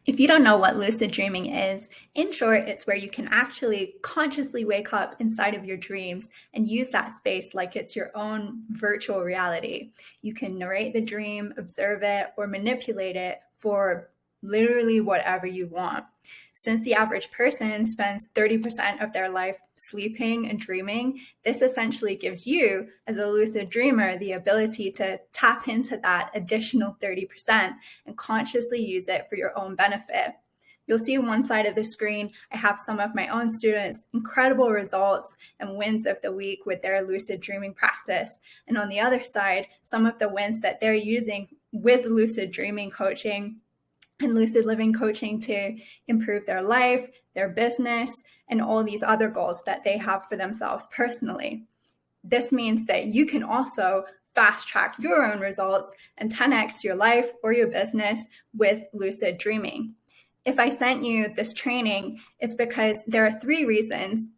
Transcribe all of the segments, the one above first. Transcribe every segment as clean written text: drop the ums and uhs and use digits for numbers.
If you don't know what lucid dreaming is, in short, it's where you can actually consciously wake up inside of your dreams and use that space like it's your own virtual reality. You can narrate the dream, observe it, or manipulate it for literally whatever you want. Since the average person spends 30% of their life sleeping and dreaming, this essentially gives you, as a lucid dreamer, the ability to tap into that additional 30% and consciously use it for your own benefit. You'll see on one side of the screen, I have some of my own students' incredible results and wins of the week with their lucid dreaming practice. And on the other side, some of the wins that they're using with lucid dreaming coaching and lucid living coaching to improve their life, their business, and all these other goals that they have for themselves personally. This means that you can also fast track your own results and 10x your life or your business with lucid dreaming. If I sent you this training, it's because there are three reasons,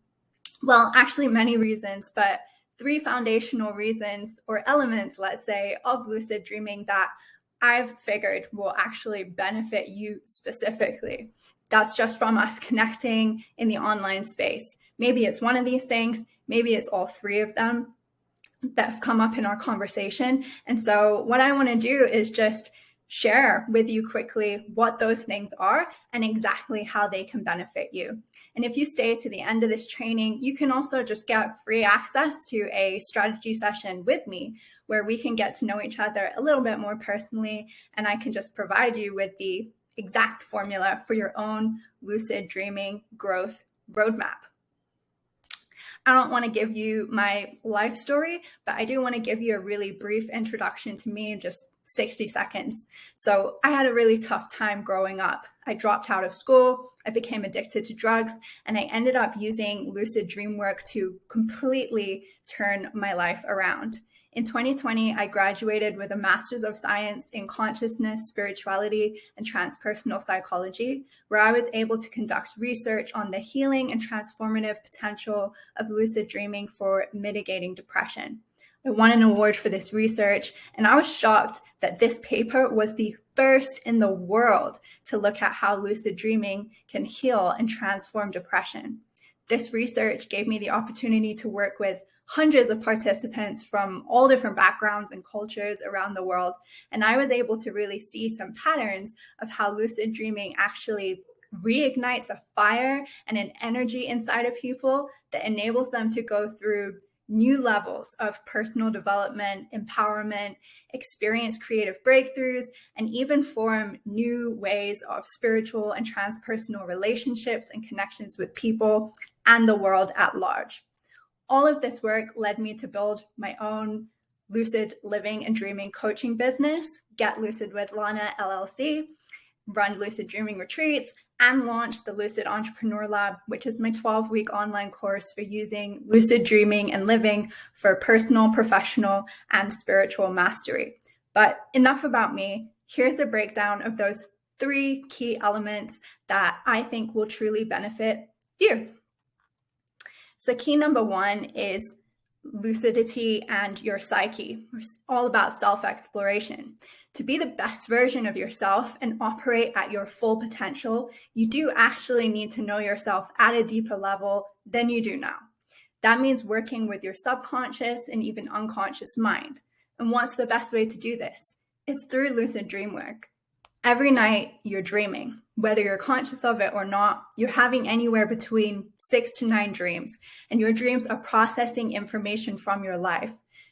well, actually many reasons, but three foundational reasons or elements, let's say, of lucid dreaming that I've figured will actually benefit you specifically. That's just from us connecting in the online space. Maybe it's one of these things, maybe it's all three of them that have come up in our conversation. And so what I want to do is just share with you quickly what those things are and exactly how they can benefit you. And if you stay to the end of this training, you can also just get free access to a strategy session with me where we can get to know each other a little bit more personally, and I can just provide you with the exact formula for your own lucid dreaming growth roadmap. I don't want to give you my life story, but I do want to give you a really brief introduction to me in just 60 seconds. So I had a really tough time growing up. I dropped out of school, I became addicted to drugs, and I ended up using lucid Dreamwork to completely turn my life around. In 2020, I graduated with a Master's of Science in Consciousness, Spirituality, and Transpersonal Psychology, where I was able to conduct research on the healing and transformative potential of lucid dreaming for mitigating depression. I won an award for this research, and I was shocked that this paper was the first in the world to look at how lucid dreaming can heal and transform depression. This research gave me the opportunity to work with hundreds of participants from all different backgrounds and cultures around the world. And I was able to really see some patterns of how lucid dreaming actually reignites a fire and an energy inside of people that enables them to go through new levels of personal development, empowerment, experience creative breakthroughs, and even form new ways of spiritual and transpersonal relationships and connections with people and the world at large. All of this work led me to build my own lucid living and dreaming coaching business, Get Lucid With Lana LLC, run lucid dreaming retreats, and launch the Lucid Entrepreneur Lab, which is my 12-week online course for using lucid dreaming and living for personal, professional, and spiritual mastery. But enough about me. Here's a breakdown of those three key elements that I think will truly benefit you. So key number one is lucidity and your psyche. It's all about self-exploration. To be the best version of yourself and operate at your full potential, you do actually need to know yourself at a deeper level than you do now. That means working with your subconscious and even unconscious mind. And what's the best way to do this? It's through lucid dream work. Every night you're dreaming, whether you're conscious of it or not. You're having anywhere between 6 to 9 dreams, and your dreams are processing information from your life.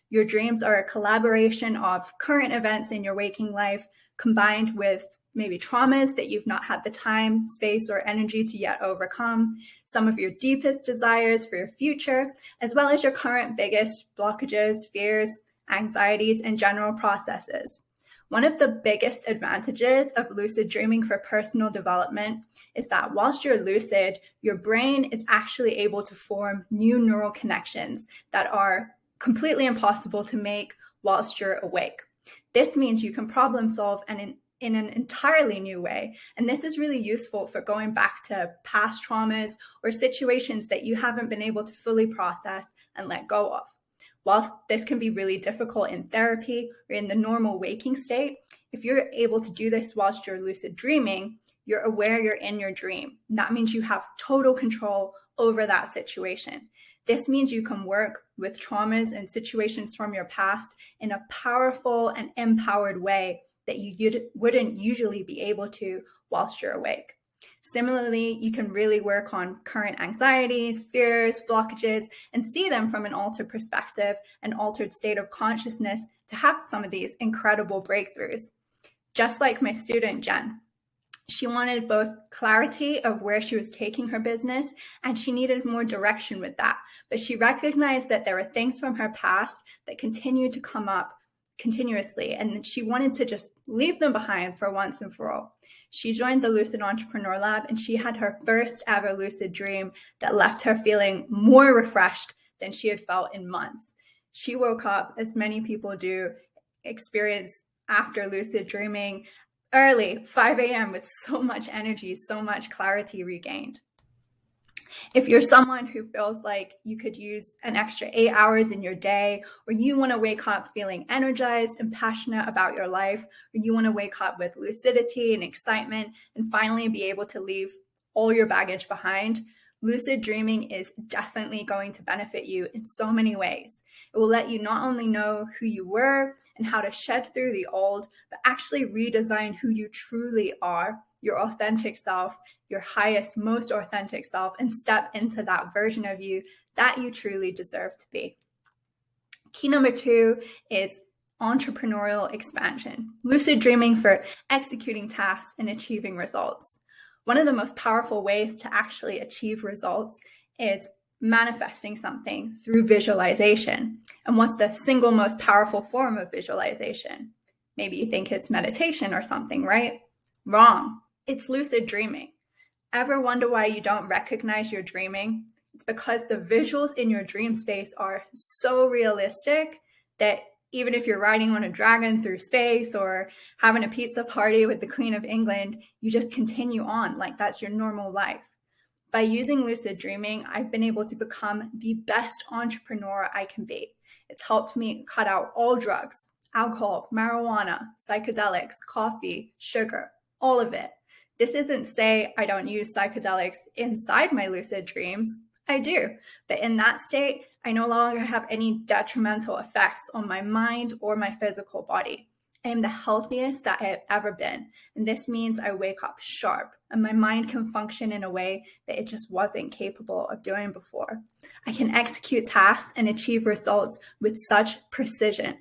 Your dreams are a collaboration of current events in your waking life combined with maybe traumas that you've not had the time, space, or energy to yet overcome, some of your deepest desires for your future, as well as your current biggest blockages, fears, anxieties, and general processes. One of the biggest advantages of lucid dreaming for personal development is that whilst you're lucid, your brain is actually able to form new neural connections that are completely impossible to make whilst you're awake. This means you can problem solve in an entirely new way. And this is really useful for going back to past traumas or situations that you haven't been able to fully process and let go of. Whilst this can be really difficult in therapy or in the normal waking state, If you're able to do this whilst you're lucid dreaming, you're aware you're in your dream. That means you have total control over that situation. This means you can work with traumas and situations from your past in a powerful and empowered way that you wouldn't usually be able to whilst you're awake. Similarly, you can really work on current anxieties, fears, blockages, and see them from an altered perspective, an altered state of consciousness to have some of these incredible breakthroughs. Just like my student, Jen. She wanted both clarity of where she was taking her business, and she needed more direction with that. But she recognized that there were things from her past that continued to come up continuously, and she wanted to just leave them behind for once and for all. She joined the Lucid Entrepreneur Lab, and she had her first ever lucid dream that left her feeling more refreshed than she had felt in months. She woke up, as many people do, experience after lucid dreaming, early, 5 a.m. with so much energy, so much clarity regained. If you're someone who feels like you could use an extra 8 hours in your day, or you want to wake up feeling energized and passionate about your life, or you want to wake up with lucidity and excitement and finally be able to leave all your baggage behind, lucid dreaming is definitely going to benefit you in so many ways. It will let you not only know who you were and how to shed through the old, but actually redesign who you truly are, your authentic self, your highest, most authentic self, and step into that version of you that you truly deserve to be. Key number 2 is entrepreneurial expansion, lucid dreaming for executing tasks and achieving results. One of the most powerful ways to actually achieve results is manifesting something through visualization. And what's the single most powerful form of visualization? Maybe you think it's meditation or something, right? Wrong. It's lucid dreaming. Ever wonder why you don't recognize you're dreaming? It's because the visuals in your dream space are so realistic that even if you're riding on a dragon through space or having a pizza party with the Queen of England, you just continue on like that's your normal life. By using lucid dreaming, I've been able to become the best entrepreneur I can be. It's helped me cut out all drugs, alcohol, marijuana, psychedelics, coffee, sugar, all of it. This isn't to say I don't use psychedelics inside my lucid dreams. I do, but in that state, I no longer have any detrimental effects on my mind or my physical body. I am the healthiest that I have ever been, and this means I wake up sharp, and my mind can function in a way that it just wasn't capable of doing before. I can execute tasks and achieve results with such precision.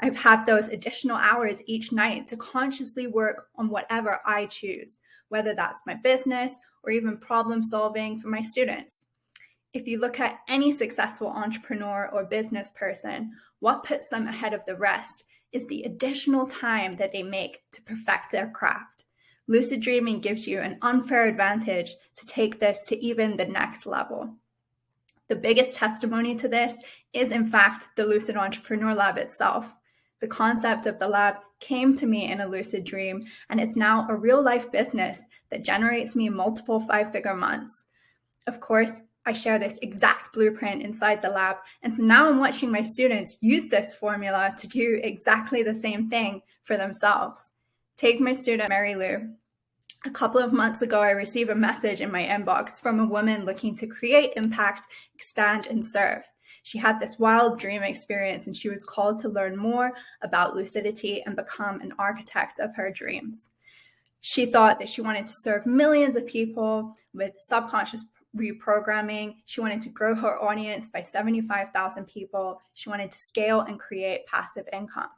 I've had those additional hours each night to consciously work on whatever I choose, whether that's my business or even problem solving for my students. If you look at any successful entrepreneur or business person, what puts them ahead of the rest is the additional time that they make to perfect their craft. Lucid dreaming gives you an unfair advantage to take this to even the next level. The biggest testimony to this is, in fact, the Lucid Entrepreneur Lab itself. The concept of the lab came to me in a lucid dream, and it's now a real-life business that generates me multiple 5-figure months. Of course, I share this exact blueprint inside the lab, and so now I'm watching my students use this formula to do exactly the same thing for themselves. Take my student, Mary Lou. A couple of months ago, I received a message in my inbox from a woman looking to create impact, expand, and serve. She had this wild dream experience, and she was called to learn more about lucidity and become an architect of her dreams. She thought that she wanted to serve millions of people with subconscious reprogramming. She wanted to grow her audience by 75,000 people. She wanted to scale and create passive income.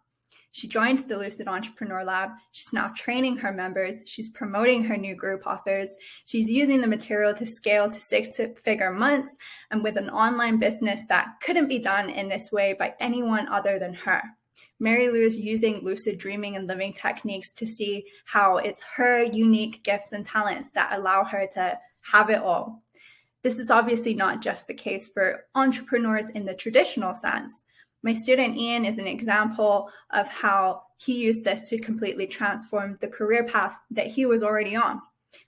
She joined the Lucid Entrepreneur Lab. She's now training her members. She's promoting her new group offers. She's using the material to scale to 6-figure months, and with an online business that couldn't be done in this way by anyone other than her. Mary Lou is using lucid dreaming and living techniques to see how it's her unique gifts and talents that allow her to have it all. This is obviously not just the case for entrepreneurs in the traditional sense. My student Ian is an example of how he used this to completely transform the career path that he was already on.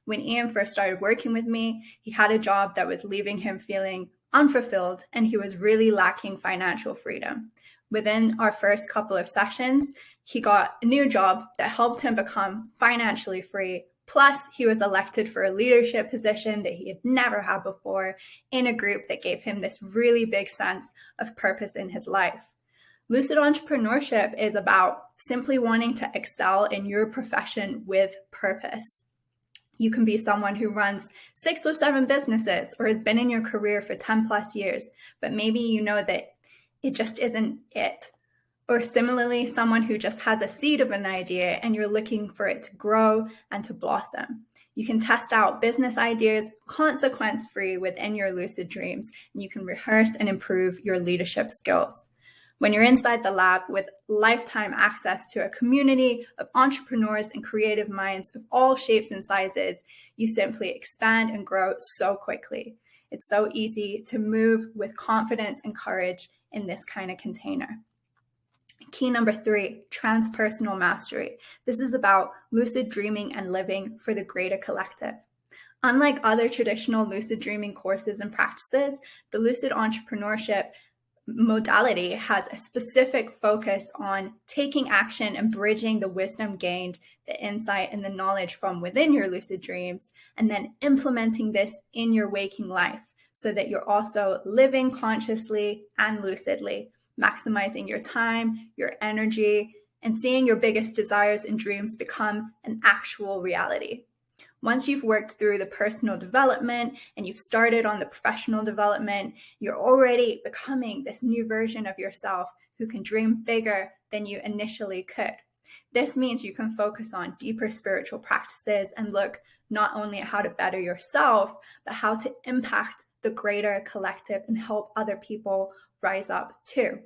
When Ian first started working with me, he had a job that was leaving him feeling unfulfilled, and he was really lacking financial freedom. Within our first couple of sessions, he got a new job that helped him become financially free. Plus, he was elected for a leadership position that he had never had before in a group that gave him this really big sense of purpose in his life. Lucid entrepreneurship is about simply wanting to excel in your profession with purpose. You can be someone who runs 6 or 7 businesses or has been in your career for 10 plus years, but maybe you know that it just isn't it. Or similarly, someone who just has a seed of an idea and you're looking for it to grow and to blossom. You can test out business ideas consequence-free within your lucid dreams, and you can rehearse and improve your leadership skills. When you're inside the lab with lifetime access to a community of entrepreneurs and creative minds of all shapes and sizes, you simply expand and grow so quickly. It's so easy to move with confidence and courage in this kind of container. Key number 3, Transpersonal Mastery. This is about lucid dreaming and living for the greater collective. Unlike other traditional lucid dreaming courses and practices, the lucid entrepreneurship modality has a specific focus on taking action and bridging the wisdom gained, the insight and the knowledge from within your lucid dreams, and then implementing this in your waking life so that you're also living consciously and lucidly, maximizing your time, your energy, and seeing your biggest desires and dreams become an actual reality. Once you've worked through the personal development and you've started on the professional development, you're already becoming this new version of yourself who can dream bigger than you initially could. This means you can focus on deeper spiritual practices and look not only at how to better yourself, but how to impact the greater collective and help other people rise up too.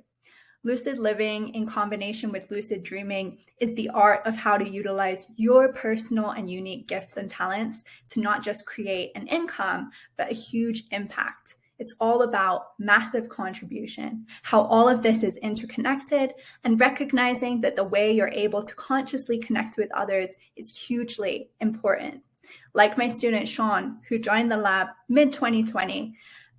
Lucid living in combination with lucid dreaming is the art of how to utilize your personal and unique gifts and talents to not just create an income, but a huge impact. It's all about massive contribution, how all of this is interconnected, and recognizing that the way you're able to consciously connect with others is hugely important. Like my student Sean, who joined the lab mid-2020,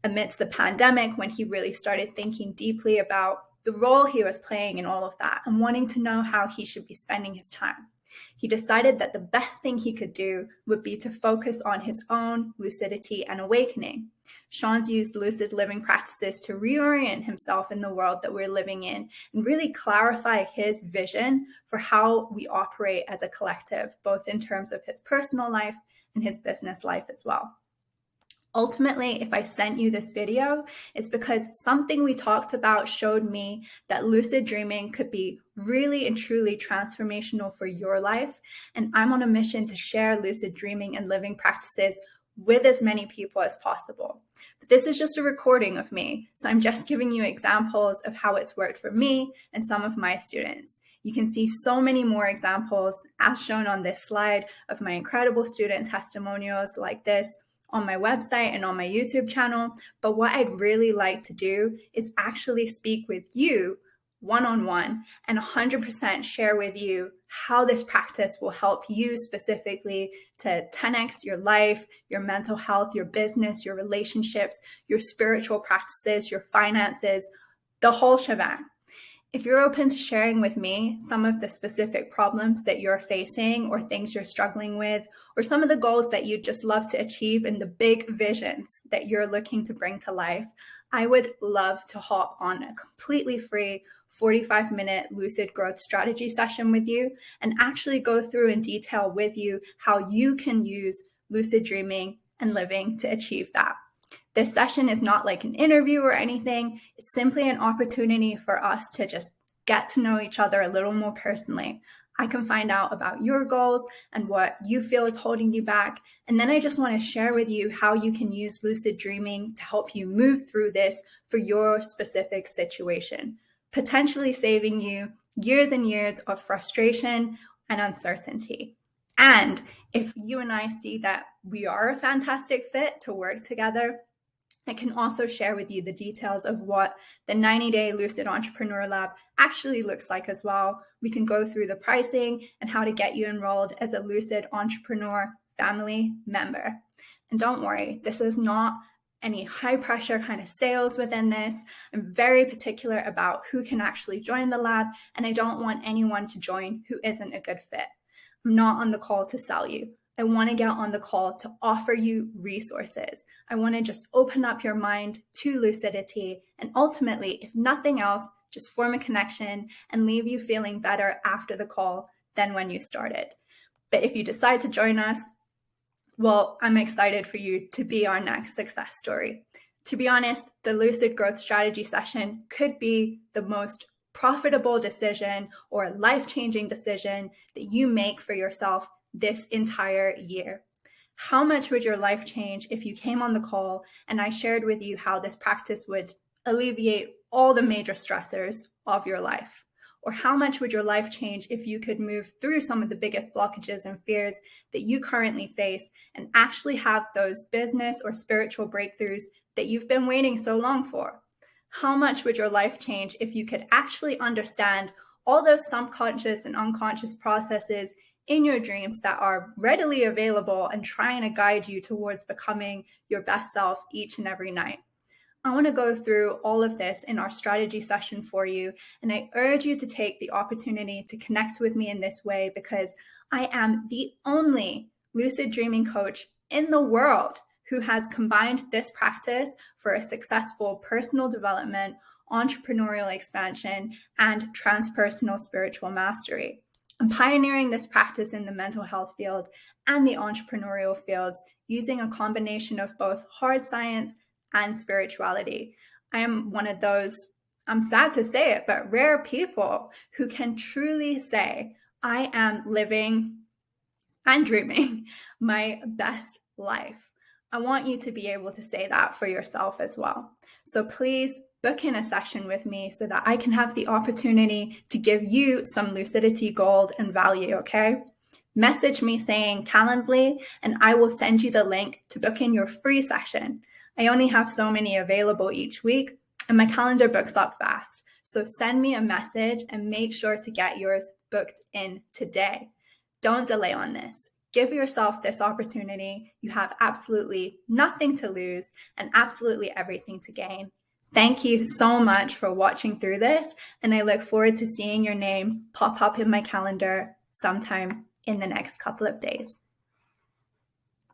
amidst the pandemic, when he really started thinking deeply about the role he was playing in all of that and wanting to know how he should be spending his time. He decided that the best thing he could do would be to focus on his own lucidity and awakening. Sean's used lucid living practices to reorient himself in the world that we're living in and really clarify his vision for how we operate as a collective, both in terms of his personal life and his business life as well. Ultimately, if I sent you this video, it's because something we talked about showed me that lucid dreaming could be really and truly transformational for your life. And I'm on a mission to share lucid dreaming and living practices with as many people as possible. But this is just a recording of me, so I'm just giving you examples of how it's worked for me and some of my students. You can see so many more examples as shown on this slide of my incredible student testimonials like this on my website and on my YouTube channel. But what I'd really like to do is actually speak with you one-on-one and 100% share with you how this practice will help you specifically to 10x your life, your mental health, your business, your relationships, your spiritual practices, your finances, the whole shebang. If you're open to sharing with me some of the specific problems that you're facing or things you're struggling with, or some of the goals that you'd just love to achieve and the big visions that you're looking to bring to life, I would love to hop on a completely free 45-minute lucid growth strategy session with you and actually go through in detail with you how you can use lucid dreaming and living to achieve that. This session is not like an interview or anything. It's simply an opportunity for us to just get to know each other a little more personally. I can find out about your goals and what you feel is holding you back. And then I just want to share with you how you can use lucid dreaming to help you move through this for your specific situation, potentially saving you years and years of frustration and uncertainty. And if you and I see that we are a fantastic fit to work together, I can also share with you the details of what the 90-day Lucid Entrepreneur Lab actually looks like as well. We can go through the pricing and how to get you enrolled as a Lucid Entrepreneur family member. And don't worry, this is not any high pressure kind of sales within this. I'm very particular about who can actually join the lab, and I don't want anyone to join who isn't a good fit. I'm not on the call to sell you. I want to get on the call to offer you resources. I want to just open up your mind to lucidity, and ultimately, if nothing else, just form a connection and leave you feeling better after the call than when you started. But if you decide to join us, well, I'm excited for you to be our next success story. To be honest, the Lucid Growth Strategy session could be the most profitable decision or life-changing decision that you make for yourself this entire year. How much would your life change if you came on the call and I shared with you how this practice would alleviate all the major stressors of your life? Or how much would your life change if you could move through some of the biggest blockages and fears that you currently face and actually have those business or spiritual breakthroughs that you've been waiting so long for? How much would your life change if you could actually understand all those subconscious and unconscious processes in your dreams that are readily available and trying to guide you towards becoming your best self each and every night? I want to go through all of this in our strategy session for you, and I urge you to take the opportunity to connect with me in this way, because I am the only lucid dreaming coach in the world who has combined this practice for a successful personal development, entrepreneurial expansion, and transpersonal spiritual mastery. I'm pioneering this practice in the mental health field and the entrepreneurial fields using a combination of both hard science and spirituality. I am one of those, I'm sad to say it, but rare people who can truly say, I am living and dreaming my best life. I want you to be able to say that for yourself as well. So please book in a session with me so that I can have the opportunity to give you some lucidity gold and value, okay? Message me saying Calendly, and I will send you the link to book in your free session. I only have so many available each week, and my calendar books up fast. So send me a message and make sure to get yours booked in today. Don't delay on this. Give yourself this opportunity. You have absolutely nothing to lose and absolutely everything to gain. Thank you so much for watching through this, and I look forward to seeing your name pop up in my calendar sometime in the next couple of days.